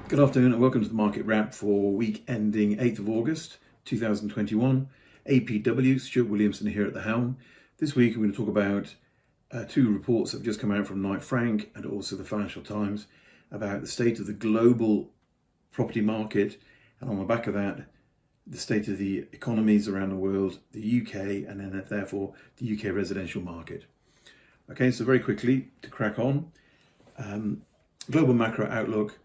Good afternoon and welcome to the Market Wrap for week ending 8th of August 2021. APW, Stuart Williamson here at the helm. This week we're going to talk about two reports that have just come out from Knight Frank and also the Financial Times about the state of the global property market, and on the back of that, the state of the economies around the world, the UK, and then therefore the UK residential market. Okay, so very quickly to crack on. Global macro outlook.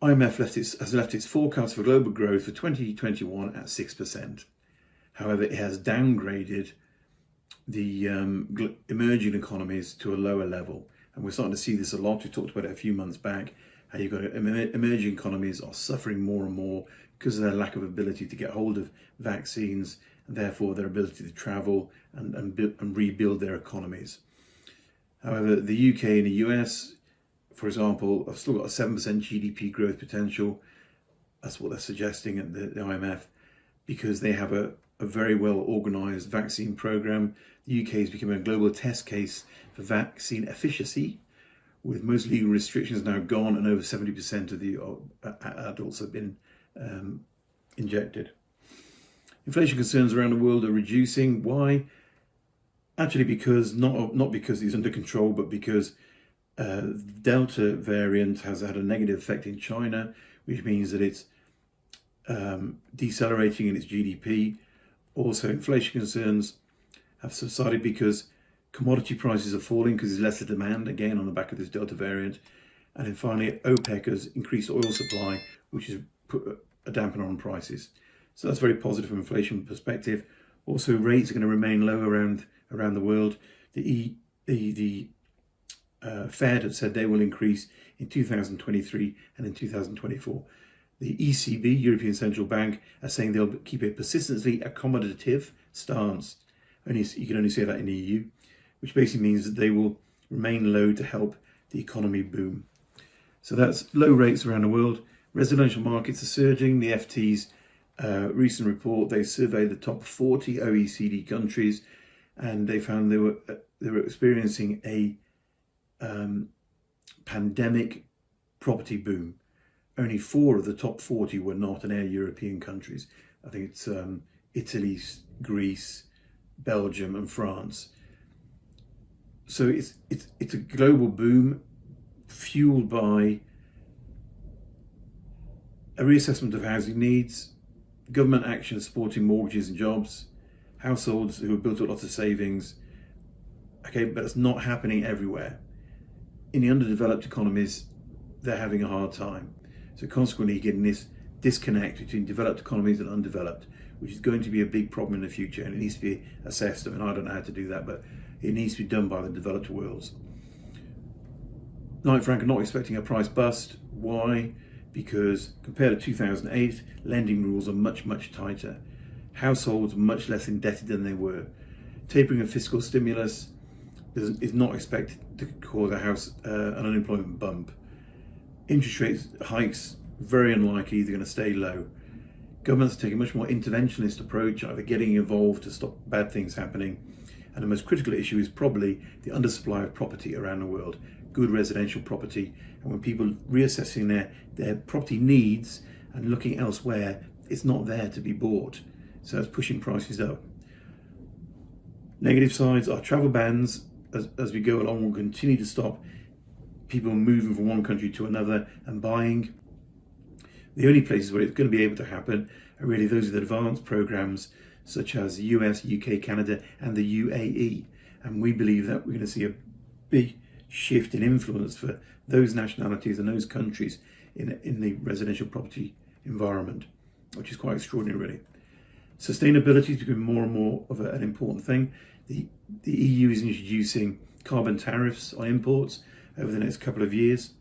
IMF has left its forecast for global growth for 2021 at 6%. However, it has downgraded the emerging economies to a lower level. And we're starting to see this a lot. We talked about it a few months back, how you've got emerging economies are suffering more and more because of their lack of ability to get hold of vaccines, and therefore their ability to travel and rebuild their economies. However, the UK and the US, for example, have still got a 7% GDP growth potential. That's what they're suggesting at the IMF, because they have a very well organised vaccine programme. The UK is becoming a global test case for vaccine efficacy, with most legal restrictions now gone and over 70% of the adults have been injected. Inflation concerns around the world are reducing. Why? Actually, because not because it's under control, but because Delta variant has had a negative effect in China, which means that it's decelerating in its GDP. Also, inflation concerns have subsided because commodity prices are falling because there's lesser demand, again on the back of this Delta variant. And then finally, OPEC has increased oil supply, which has put a dampener on prices. So that's very positive from an inflation perspective. Also, rates are going to remain low around the world. The Fed have said they will increase in 2023 and in 2024. The ECB, European Central Bank, are saying they'll keep a persistently accommodative stance. You can only say that in the EU, which basically means that they will remain low to help the economy boom. So that's low rates around the world. Residential markets are surging. The FT's recent report, they surveyed the top 40 OECD countries, and they found they were experiencing a pandemic property boom. Only 4 of the top 40 were not, and they're European countries. I think it's Italy, Greece, Belgium, and France. So it's a global boom fueled by a reassessment of housing needs, government action supporting mortgages and jobs, households who have built up lots of savings. Okay, but it's not happening everywhere. In the underdeveloped economies, they're having a hard time. So consequently, you're getting this disconnect between developed economies and undeveloped, which is going to be a big problem in the future, and it needs to be assessed. I mean, I don't know how to do that, but it needs to be done by the developed worlds. Knight Frank are not expecting a price bust. Why? Because compared to 2008, lending rules are much, much tighter. Households are much less indebted than they were. Tapering of fiscal stimulus is not expected to cause an unemployment bump. Interest rates hikes, very unlikely, they're going to stay low. Governments take a much more interventionist approach, either getting involved to stop bad things happening. And the most critical issue is probably the undersupply of property around the world, good residential property. And when people reassessing their property needs and looking elsewhere, it's not there to be bought. So that's pushing prices up. Negative sides are travel bans. As we go along, will continue to stop people moving from one country to another and buying. The only places where it's going to be able to happen are really those with advanced programs such as the US, UK, Canada, and the UAE. And we believe that we're going to see a big shift in influence for those nationalities and those countries in the residential property environment, which is quite extraordinary, really. Sustainability is becoming more and more of an important thing. The EU is introducing carbon tariffs on imports over the next couple of years.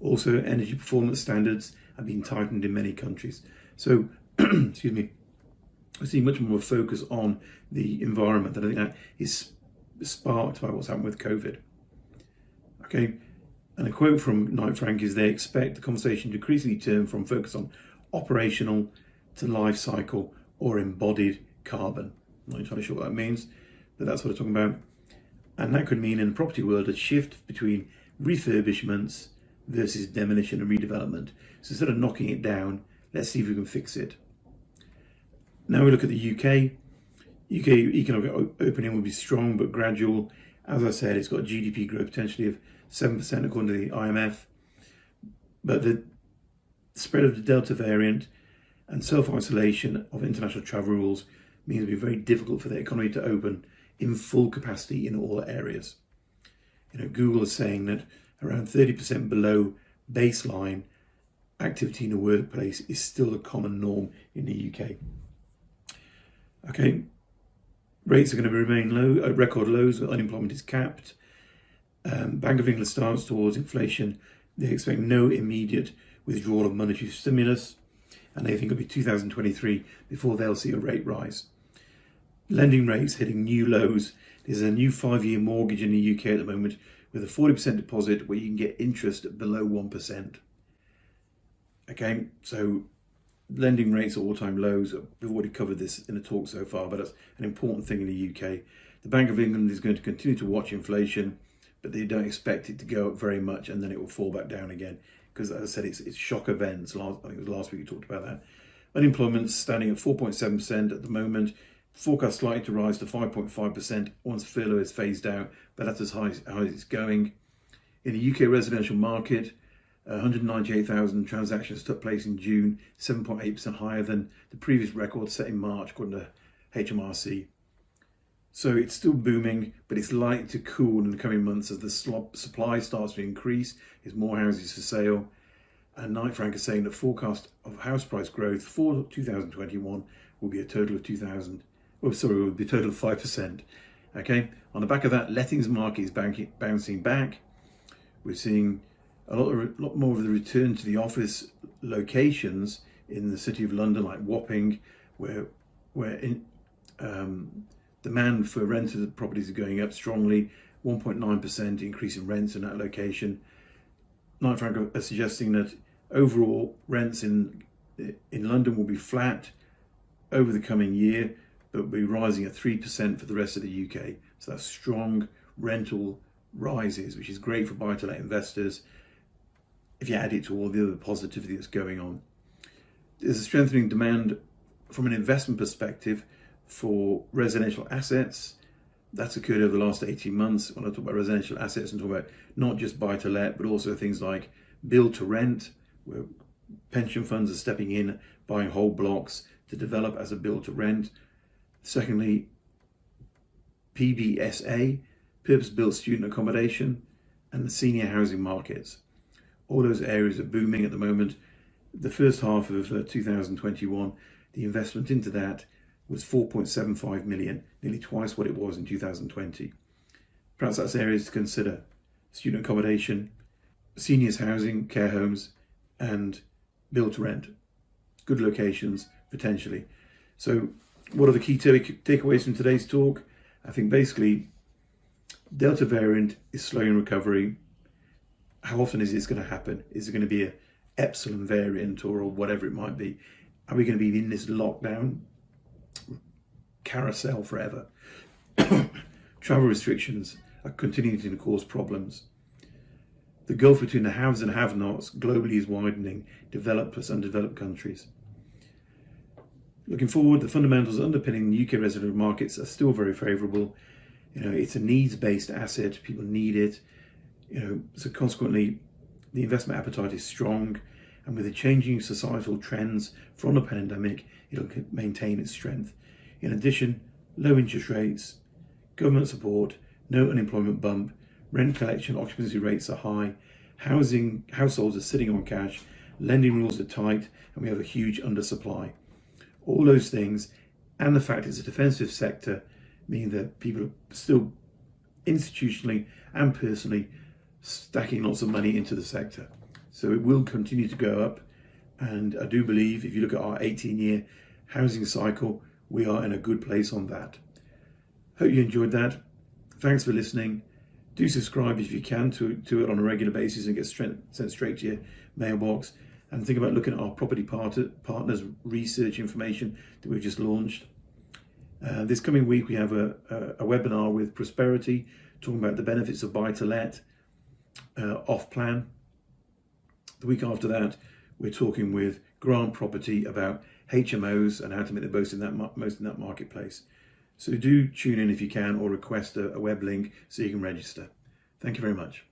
Also, energy performance standards have been tightened in many countries. So, excuse me, I see much more focus on the environment, and I think that is sparked by what's happened with COVID. Okay, and a quote from Knight Frank is they expect the conversation to increasingly turn from focus on operational to life cycle or embodied carbon. I'm not entirely sure what that means, but that's what I'm talking about. And that could mean in the property world a shift between refurbishments versus demolition and redevelopment. So instead of knocking it down, let's see if we can fix it. Now we look at the UK. UK economic opening will be strong but gradual. As I said, it's got GDP growth potentially of 7% according to the IMF. But the spread of the Delta variant and self-isolation of international travel rules means it'll be very difficult for the economy to open in full capacity in all areas. Google is saying that around 30% below baseline activity in the workplace is still a common norm in the UK. Okay, rates are going to remain low, at record lows. Unemployment is capped. Bank of England stance towards inflation. They expect no immediate withdrawal of monetary stimulus, and they think it'll be 2023 before they'll see a rate rise. Lending rates hitting new lows. There's a new 5-year mortgage in the UK at the moment with a 40% deposit where you can get interest below 1%. Okay, so lending rates are all-time lows. We've already covered this in the talk so far, but that's an important thing in the UK. The Bank of England is going to continue to watch inflation, but they don't expect it to go up very much, and then it will fall back down again. Because, as I said, it's shock events. I think it was last week we talked about that. Unemployment's standing at 4.7% at the moment. Forecast likely to rise to 5.5% once furlough is phased out, but that's as high as it's going. In the UK residential market, 198,000 transactions took place in June, 7.8% higher than the previous record set in March, according to HMRC. So it's still booming, but it's likely to cool in the coming months as the supply starts to increase. There's more houses for sale. And Knight Frank is saying that forecast of house price growth for 2021 will be a total of 5%. Okay. On the back of that, lettings market is bouncing back. We're seeing a lot more of the return to the office locations in the City of London, like Wapping, where demand for rented properties is going up strongly, 1.9% increase in rents in that location. Knight Frank are suggesting that overall rents in London will be flat over the coming year, but will be rising at 3% for the rest of the UK. So that's strong rental rises, which is great for buy-to-let investors if you add it to all the other positivity that's going on. There's a strengthening demand from an investment perspective for residential assets. That's occurred over the last 18 months. When I talk about residential assets, I'm talking about not just buy-to-let, but also things like build-to-rent, where pension funds are stepping in, buying whole blocks to develop as a build-to-rent. Secondly, PBSA, purpose-built student accommodation, and the senior housing markets. All those areas are booming at the moment. The first half of 2021, the investment into that was 4.75 million, nearly twice what it was in 2020. Perhaps that's areas to consider: student accommodation, seniors housing, care homes, and build to rent. Good locations, potentially. So what are the key takeaways from today's talk? I think basically Delta variant is slowing recovery. How often is this going to happen? Is it going to be a epsilon variant or whatever it might be? Are we going to be in this lockdown carousel forever? Travel restrictions are continuing to cause problems. The gulf between the haves and have-nots globally is widening, developed plus undeveloped countries. Looking forward, the fundamentals underpinning the UK residential markets are still very favourable. It's a needs-based asset. People need it. So consequently, the investment appetite is strong, and with the changing societal trends from the pandemic, it'll maintain its strength. In addition, low interest rates, government support, no unemployment bump, rent collection occupancy rates are high, households are sitting on cash, lending rules are tight, and we have a huge undersupply. All those things, and the fact it's a defensive sector, mean that people are still institutionally and personally stacking lots of money into the sector. So it will continue to go up, and I do believe if you look at our 18-year housing cycle, we are in a good place on that. Hope you enjoyed that. Thanks for listening. Do subscribe if you can to it on a regular basis and get sent straight to your mailbox. And think about looking at our property partners research information that we've just launched. This coming week we have a webinar with Prosperity talking about the benefits of buy-to-let off-plan. The week after that, we're talking with Grant Property about HMOs and how to make the most in that marketplace. So do tune in if you can, or request a web link so you can register. Thank you very much.